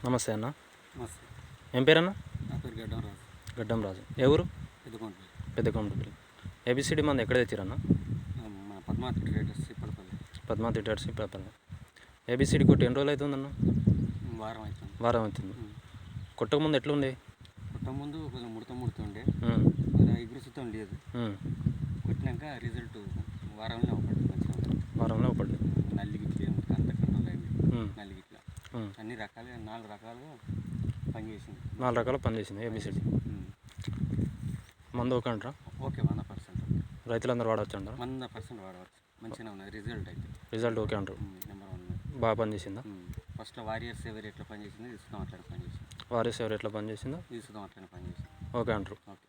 నమస్తే అన్న. నమస్తే. ఏం పేరన్న? నా పేరు గడ్డం రాజు. గడ్డం రాజు. ఏ ఊరు? పెద్దకొండపల్లి. పెద్దకొండపల్లి. ఏబిసిడి మంది ఎక్కడ తెచ్చిరన్న? మన Padmavathi traders Ippatipalli. Padmavathi traders Ippatipalli. ABCD కొట్టి ఎన్ని రోజులు అవుతుందన్న? వారం అవుతుంది. వారం అవుతుంది. కొట్టక ముందు ఎట్లుండే? కొట్ట ముందు కొంచెం ముడుతుండే, ఎగురుసుతం లేదు. కొట్టినాక రిజల్ట్ వారంలో ఒకటి మంచిగా ఉంటుంది. వారంలో ఒకటి నల్లి గిట్ల అంత కంట్రోల్ అయింది. నల్లి గిట్ల అన్ని రకాలుగా 4 రకాలుగా పనిచేసింది. 4 రకాల పని చేసింది ఏబిసిడి. మందు ఓకే అంటారా? ఓకే, 100%. రైతులందరూ వాడవచ్చు అంటారా? 100% వాడవచ్చు. మంచిగా ఉన్నది రిజల్ట్ అయితే. రిజల్ట్ ఓకే అంటారు. నెంబర్ 1 బాగా పనిచేసిందా? ఫస్ట్లో వారియర్స్ ఎవరు ఎట్లా పనిచేసింది తీసుకుందాం అట్లనే పనిచేసింది. వారియర్స్ ఎవరు ఎట్లా పనిచేసిందో తీసుకుందాం అట్లనే పనిచేసింది. ఓకే అంటారు. ఓకే,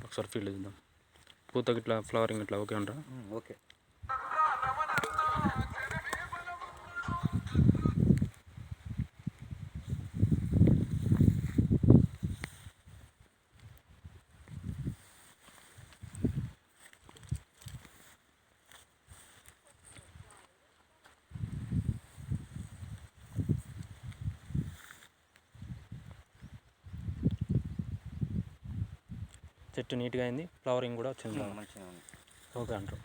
ఒకసారి ఫీల్డ్ చూద్దాం. పూత గిట్లా ఫ్లవరింగ్ ఇట్లా ఓకే అంటారా? ఓకే. చెట్టు నీట్గా అయింది, ఫ్లవరింగ్ కూడా వచ్చింది. మంచిగా ఉంది. ఓకే అంటారు.